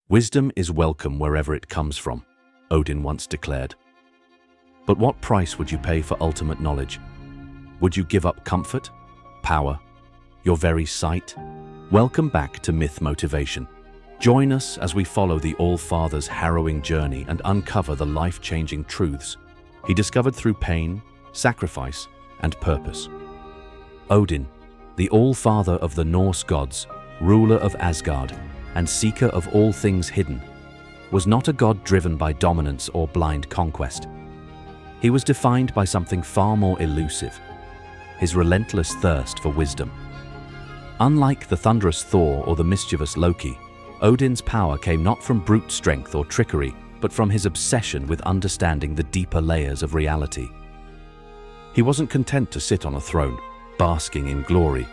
Wisdom is welcome wherever it comes from, Odin once declared. But what price would you pay for ultimate knowledge? Would you give up comfort, power, your very sight? Welcome back to Myth Motivation. Join us as we follow the All-Father's harrowing journey and uncover the life-changing truths he discovered through pain, sacrifice, and purpose. Odin, the All-Father of the Norse gods, ruler of Asgard, and seeker of all things hidden, was not a god driven by dominance or blind conquest. He was defined by something far more elusive, his relentless thirst for wisdom. Unlike the thunderous Thor or the mischievous Loki, Odin's power came not from brute strength or trickery, but from his obsession with understanding the deeper layers of reality. He wasn't content to sit on a throne, basking in glory.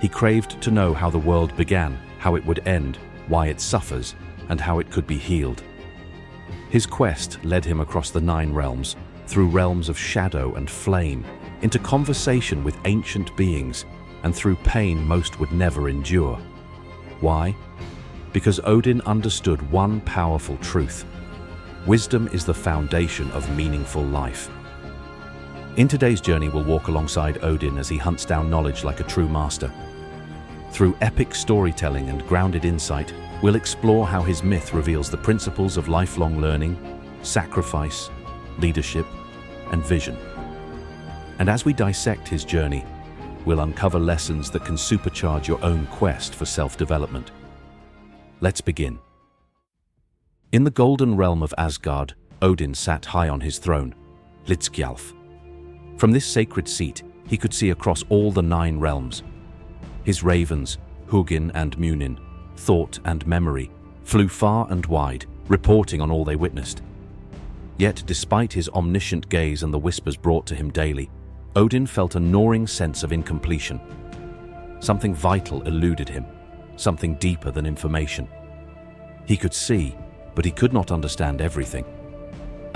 He craved to know how the world began, how it would end, why it suffers, and how it could be healed. His quest led him across the 9 realms, through realms of shadow and flame, into conversation with ancient beings, and through pain most would never endure. Why? Because Odin understood one powerful truth. Wisdom is the foundation of meaningful life. In today's journey, we'll walk alongside Odin as he hunts down knowledge like a true master. Through epic storytelling and grounded insight, we'll explore how his myth reveals the principles of lifelong learning, sacrifice, leadership, and vision. And as we dissect his journey, we'll uncover lessons that can supercharge your own quest for self-development. Let's begin. In the golden realm of Asgard, Odin sat high on his throne, Hlidskjalf. From this sacred seat, he could see across all the 9 realms. His ravens, Hugin and Munin, thought and memory, flew far and wide, reporting on all they witnessed. Yet, despite his omniscient gaze and the whispers brought to him daily, Odin felt a gnawing sense of incompletion. Something vital eluded him, something deeper than information. He could see, but he could not understand everything.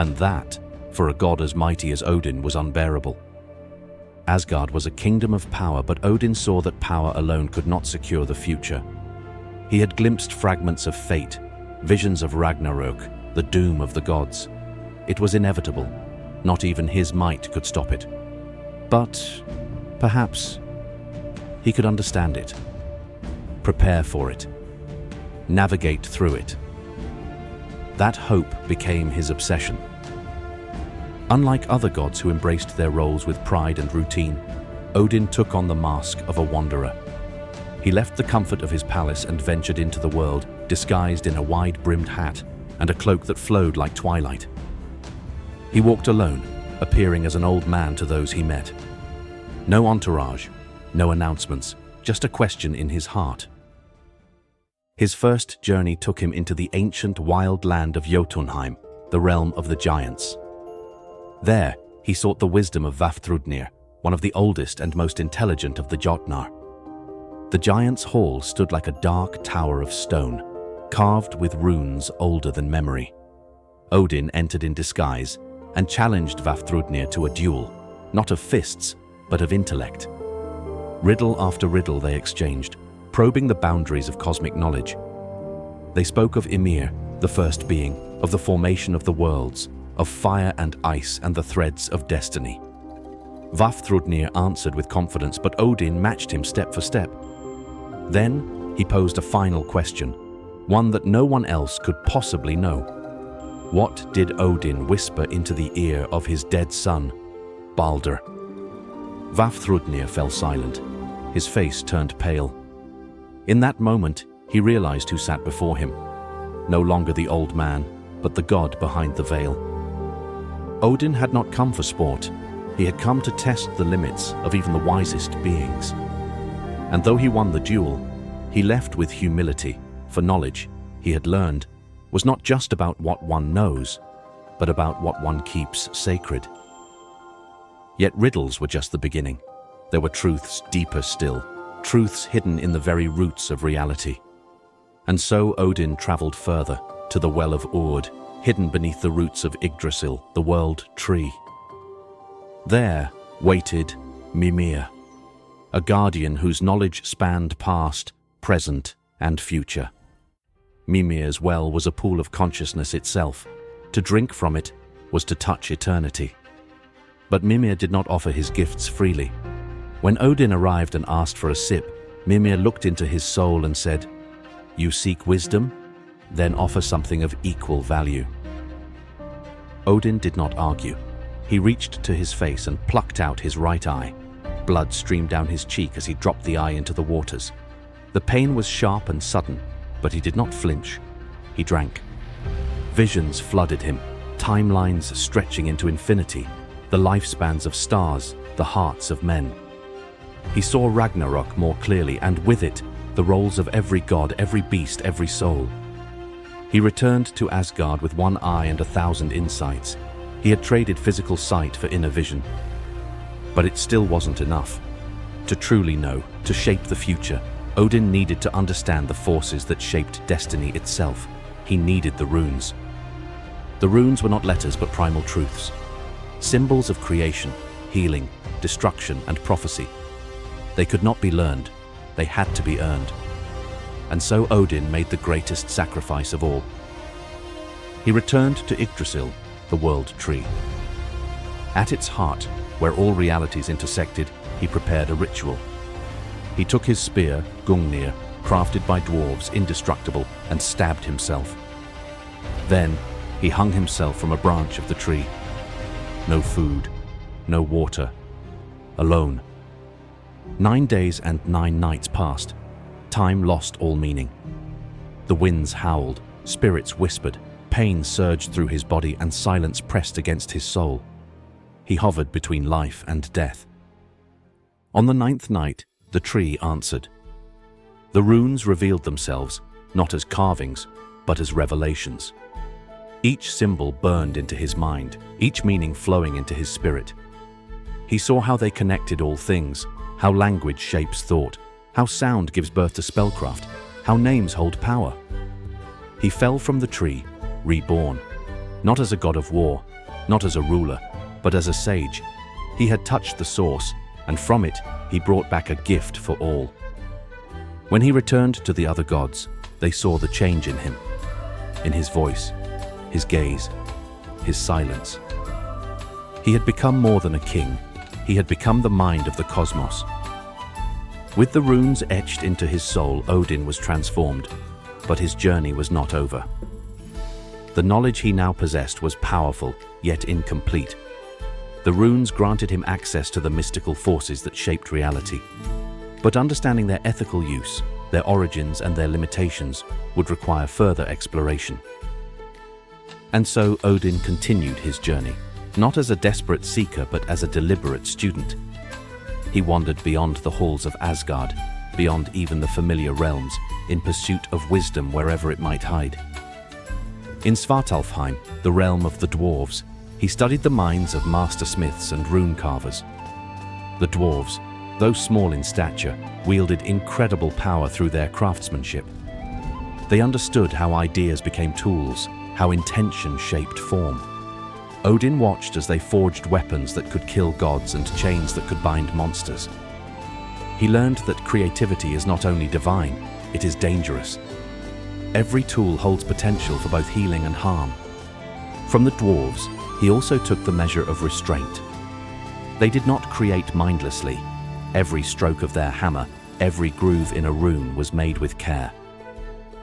And that, for a god as mighty as Odin, was unbearable. Asgard was a kingdom of power, but Odin saw that power alone could not secure the future. He had glimpsed fragments of fate, visions of Ragnarok, the doom of the gods. It was inevitable. Not even his might could stop it. But perhaps he could understand it, prepare for it, navigate through it. That hope became his obsession. Unlike other gods who embraced their roles with pride and routine, Odin took on the mask of a wanderer. He left the comfort of his palace and ventured into the world, disguised in a wide-brimmed hat and a cloak that flowed like twilight. He walked alone, appearing as an old man to those he met. No entourage, no announcements, just a question in his heart. His first journey took him into the ancient wild land of Jotunheim, the realm of the giants. There, he sought the wisdom of Vafthrudnir, one of the oldest and most intelligent of the Jotnar. The giant's hall stood like a dark tower of stone, carved with runes older than memory. Odin entered in disguise and challenged Vafthrudnir to a duel, not of fists, but of intellect. Riddle after riddle they exchanged, probing the boundaries of cosmic knowledge. They spoke of Ymir, the first being, of the formation of the worlds, of fire and ice and the threads of destiny. Vafthrudnir answered with confidence, but Odin matched him step for step. Then he posed a final question, one that no one else could possibly know. What did Odin whisper into the ear of his dead son, Baldur? Vafthrudnir fell silent. His face turned pale. In that moment, he realized who sat before him. No longer the old man, but the god behind the veil. Odin had not come for sport. He had come to test the limits of even the wisest beings. And though he won the duel, he left with humility, for knowledge, he had learned, was not just about what one knows, but about what one keeps sacred. Yet riddles were just the beginning. There were truths deeper still, truths hidden in the very roots of reality. And so Odin traveled further, to the Well of Ord, hidden beneath the roots of Yggdrasil, the world tree. There waited Mimir, a guardian whose knowledge spanned past, present, and future. Mimir's well was a pool of consciousness itself. To drink from it was to touch eternity. But Mimir did not offer his gifts freely. When Odin arrived and asked for a sip, Mimir looked into his soul and said, "You seek wisdom? Then offer something of equal value." Odin did not argue. He reached to his face and plucked out his right eye. Blood streamed down his cheek as he dropped the eye into the waters. The pain was sharp and sudden, but he did not flinch. He drank. Visions flooded him, timelines stretching into infinity, the lifespans of stars, the hearts of men. He saw Ragnarok more clearly, and with it, the roles of every god, every beast, every soul. He returned to Asgard with one eye and 1,000 insights. He had traded physical sight for inner vision. But it still wasn't enough. To truly know, to shape the future, Odin needed to understand the forces that shaped destiny itself. He needed the runes. The runes were not letters but primal truths. Symbols of creation, healing, destruction, and prophecy. They could not be learned. They had to be earned. And so Odin made the greatest sacrifice of all. He returned to Yggdrasil, the world tree. At its heart, where all realities intersected, he prepared a ritual. He took his spear, Gungnir, crafted by dwarves, indestructible, and stabbed himself. Then, he hung himself from a branch of the tree. No food, no water, alone. 9 days and 9 nights passed. Time lost all meaning. The winds howled, spirits whispered, pain surged through his body, and silence pressed against his soul. He hovered between life and death. On the 9th night, the tree answered. The runes revealed themselves, not as carvings, but as revelations. Each symbol burned into his mind, each meaning flowing into his spirit. He saw how they connected all things, how language shapes thought, how sound gives birth to spellcraft, how names hold power. He fell from the tree, reborn, not as a god of war, not as a ruler, but as a sage. He had touched the source, and from it he brought back a gift for all. When he returned to the other gods, they saw the change in him, in his voice, his gaze, his silence. He had become more than a king. He had become the mind of the cosmos. With the runes etched into his soul, Odin was transformed, but his journey was not over. The knowledge he now possessed was powerful, yet incomplete. The runes granted him access to the mystical forces that shaped reality. But understanding their ethical use, their origins and their limitations would require further exploration. And so Odin continued his journey, not as a desperate seeker but as a deliberate student. He wandered beyond the halls of Asgard, beyond even the familiar realms, in pursuit of wisdom wherever it might hide. In Svartalfheim, the realm of the dwarves, he studied the minds of master smiths and rune carvers. The dwarves, though small in stature, wielded incredible power through their craftsmanship. They understood how ideas became tools, how intention shaped form. Odin watched as they forged weapons that could kill gods and chains that could bind monsters. He learned that creativity is not only divine, it is dangerous. Every tool holds potential for both healing and harm. From the dwarves, he also took the measure of restraint. They did not create mindlessly. Every stroke of their hammer, every groove in a rune was made with care.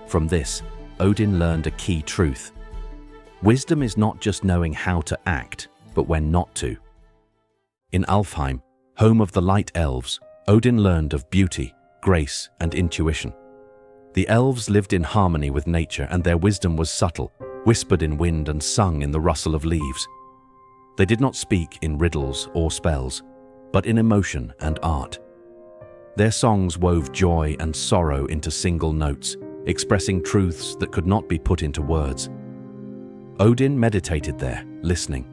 From this, Odin learned a key truth. Wisdom is not just knowing how to act, but when not to. In Alfheim, home of the light elves, Odin learned of beauty, grace, and intuition. The elves lived in harmony with nature, and their wisdom was subtle, whispered in wind and sung in the rustle of leaves. They did not speak in riddles or spells, but in emotion and art. Their songs wove joy and sorrow into single notes, expressing truths that could not be put into words. Odin meditated there, listening.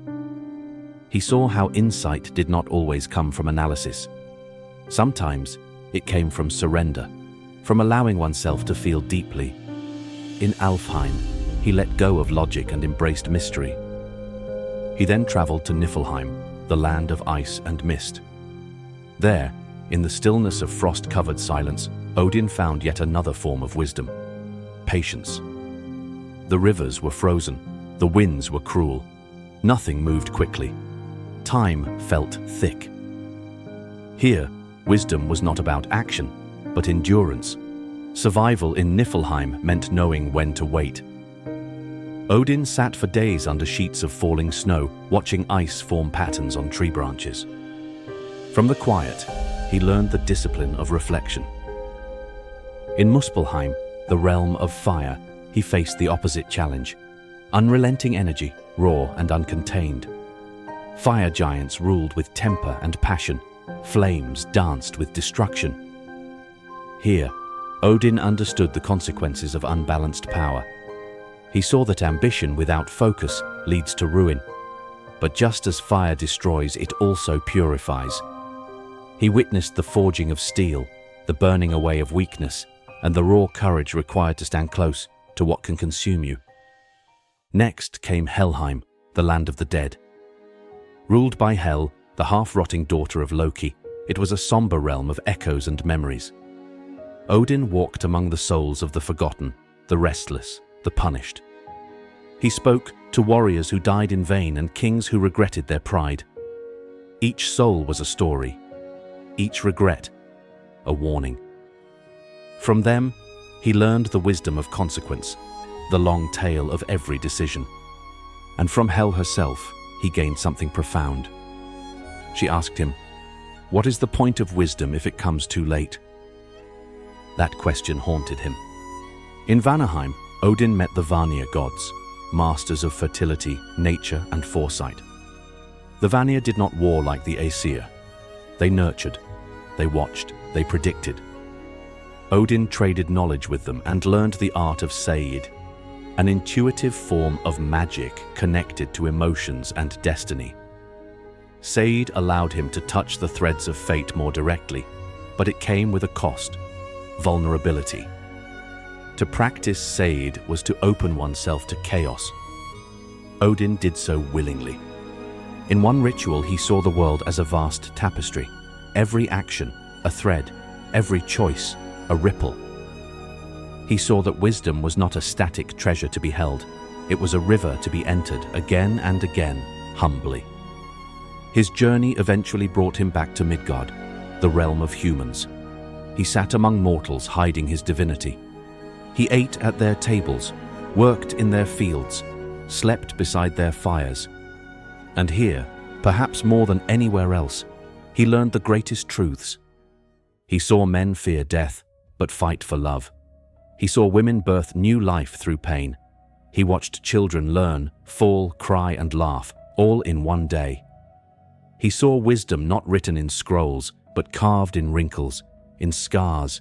He saw how insight did not always come from analysis. Sometimes it came from surrender, from allowing oneself to feel deeply. In Alfheim, he let go of logic and embraced mystery. He then traveled to Niflheim, the land of ice and mist. There, in the stillness of frost-covered silence, Odin found yet another form of wisdom: patience. The rivers were frozen. The winds were cruel. Nothing moved quickly. Time felt thick. Here, wisdom was not about action, but endurance. Survival in Niflheim meant knowing when to wait. Odin sat for days under sheets of falling snow, watching ice form patterns on tree branches. From the quiet, he learned the discipline of reflection. In Muspelheim, the realm of fire, he faced the opposite challenge. Unrelenting energy, raw and uncontained. Fire giants ruled with temper and passion. Flames danced with destruction. Here, Odin understood the consequences of unbalanced power. He saw that ambition without focus leads to ruin. But just as fire destroys, it also purifies. He witnessed the forging of steel, the burning away of weakness, and the raw courage required to stand close to what can consume you. Next came Helheim, the land of the dead. Ruled by Hel, the half-rotting daughter of Loki, it was a somber realm of echoes and memories. Odin walked among the souls of the forgotten, the restless, the punished. He spoke to warriors who died in vain and kings who regretted their pride. Each soul was a story, each regret a warning. From them, he learned the wisdom of consequence, the long tail of every decision. And from Hel herself, he gained something profound. She asked him, "What is the point of wisdom if it comes too late?" That question haunted him. In Vanaheim, Odin met the Vanir gods, masters of fertility, nature, and foresight. The Vanir did not war like the Aesir. They nurtured, they watched, they predicted. Odin traded knowledge with them and learned the art of Seid, an intuitive form of magic connected to emotions and destiny. Seid allowed him to touch the threads of fate more directly, but it came with a cost: vulnerability. To practice Seid was to open oneself to chaos. Odin did so willingly. In one ritual, he saw the world as a vast tapestry. Every action, a thread, every choice, a ripple. He saw that wisdom was not a static treasure to be held. It was a river to be entered again and again, humbly. His journey eventually brought him back to Midgard, the realm of humans. He sat among mortals, hiding his divinity. He ate at their tables, worked in their fields, slept beside their fires. And here, perhaps more than anywhere else, he learned the greatest truths. He saw men fear death, but fight for love. He saw women birth new life through pain. He watched children learn, fall, cry, and laugh, all in one day. He saw wisdom not written in scrolls, but carved in wrinkles, in scars,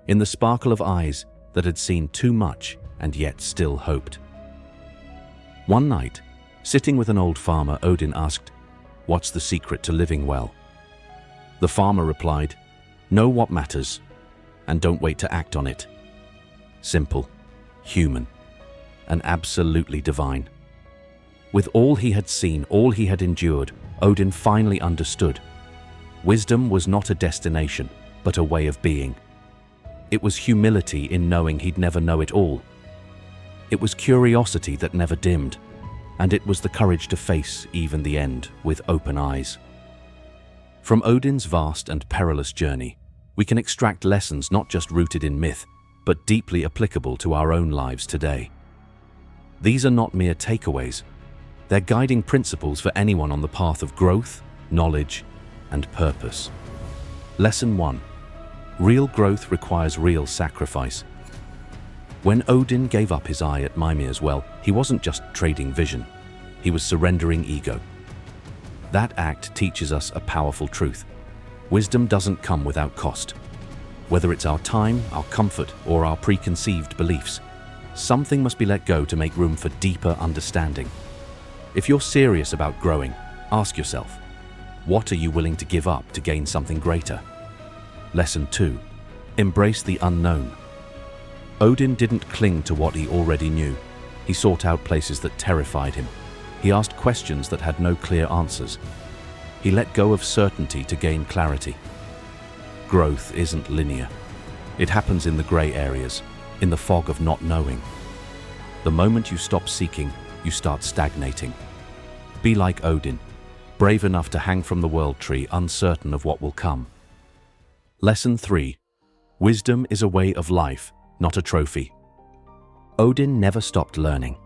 in the sparkle of eyes that had seen too much and yet still hoped. One night, sitting with an old farmer, Odin asked, "What's the secret to living well?" The farmer replied, "Know what matters, and don't wait to act on it." Simple, human, and absolutely divine. With all he had seen, all he had endured, Odin finally understood. Wisdom was not a destination, but a way of being. It was humility in knowing he'd never know it all. It was curiosity that never dimmed, and it was the courage to face even the end with open eyes. From Odin's vast and perilous journey, we can extract lessons not just rooted in myth, but deeply applicable to our own lives today. These are not mere takeaways. They're guiding principles for anyone on the path of growth, knowledge, and purpose. Lesson 1. Real growth requires real sacrifice. When Odin gave up his eye at Mimir's well, he wasn't just trading vision. He was surrendering ego. That act teaches us a powerful truth. Wisdom doesn't come without cost. Whether it's our time, our comfort, or our preconceived beliefs, something must be let go to make room for deeper understanding. If you're serious about growing, ask yourself, what are you willing to give up to gain something greater? Lesson 2. Embrace the unknown. Odin didn't cling to what he already knew. He sought out places that terrified him. He asked questions that had no clear answers. He let go of certainty to gain clarity. Growth isn't linear. It happens in the gray areas, in the fog of not knowing. The moment you stop seeking, you start stagnating. Be like Odin, brave enough to hang from the world tree, uncertain of what will come. Lesson 3. Wisdom is a way of life, not a trophy. Odin never stopped learning.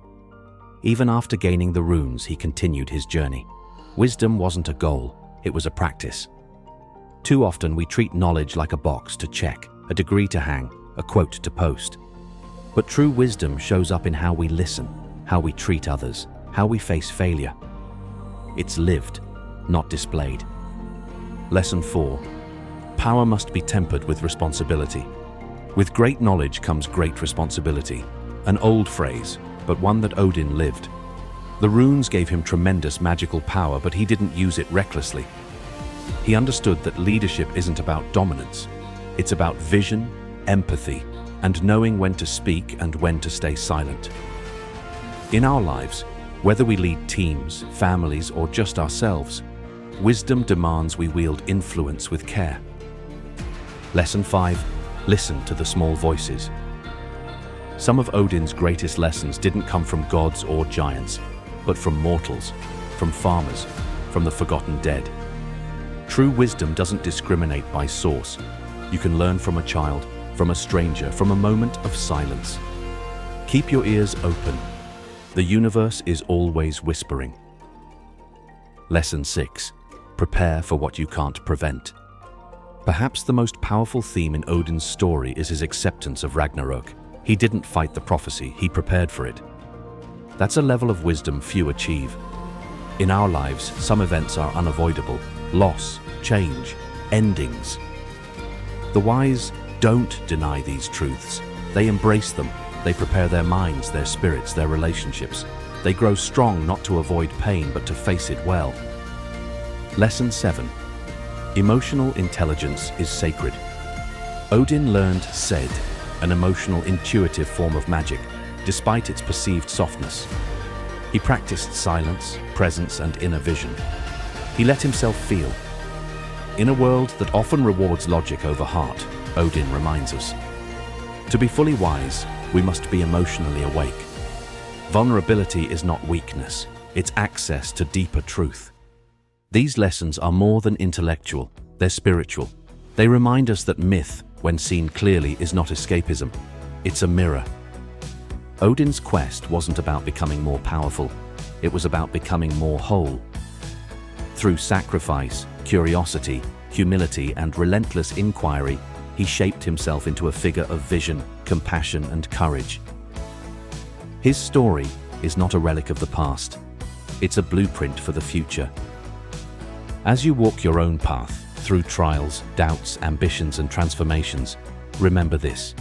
Even after gaining the runes, he continued his journey. Wisdom wasn't a goal, it was a practice. Too often we treat knowledge like a box to check, a degree to hang, a quote to post. But true wisdom shows up in how we listen, how we treat others, how we face failure. It's lived, not displayed. Lesson 4. Power must be tempered with responsibility. With great knowledge comes great responsibility. An old phrase, but one that Odin lived. The runes gave him tremendous magical power, but he didn't use it recklessly. He understood that leadership isn't about dominance. It's about vision, empathy, and knowing when to speak and when to stay silent. In our lives, whether we lead teams, families, or just ourselves, wisdom demands we wield influence with care. Lesson 5. Listen to the small voices. Some of Odin's greatest lessons didn't come from gods or giants, but from mortals, from farmers, from the forgotten dead. True wisdom doesn't discriminate by source. You can learn from a child, from a stranger, from a moment of silence. Keep your ears open. The universe is always whispering. Lesson 6. Prepare for what you can't prevent. Perhaps the most powerful theme in Odin's story is his acceptance of Ragnarok. He didn't fight the prophecy, he prepared for it. That's a level of wisdom few achieve. In our lives, some events are unavoidable. Loss, change, endings. The wise don't deny these truths. They embrace them. They prepare their minds, their spirits, their relationships. They grow strong not to avoid pain, but to face it well. Lesson 7. Emotional intelligence is sacred. Odin learned Sed, an emotional, intuitive form of magic, despite its perceived softness. He practiced silence, presence, and inner vision. He let himself feel. In a world that often rewards logic over heart, Odin reminds us. To be fully wise, we must be emotionally awake. Vulnerability is not weakness, it's access to deeper truth. These lessons are more than intellectual, they're spiritual. They remind us that myth, when seen clearly, is not escapism, it's a mirror. Odin's quest wasn't about becoming more powerful, it was about becoming more whole. Through sacrifice, curiosity, humility, and relentless inquiry, he shaped himself into a figure of vision, compassion, and courage. His story is not a relic of the past, it's a blueprint for the future. As you walk your own path, through trials, doubts, ambitions, and transformations, remember this.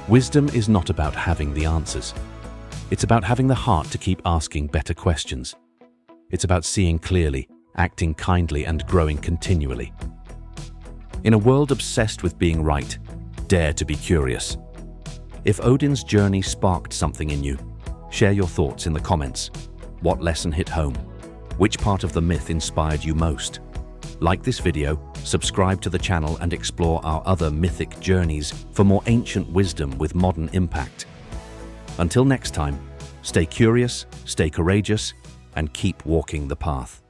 Wisdom is not about having the answers. It's about having the heart to keep asking better questions. It's about seeing clearly, acting kindly, and growing continually. In a world obsessed with being right, dare to be curious. If Odin's journey sparked something in you, share your thoughts in the comments. What lesson hit home? Which part of the myth inspired you most? Like this video, subscribe to the channel, and explore our other mythic journeys for more ancient wisdom with modern impact. Until next time, stay curious, stay courageous, and keep walking the path.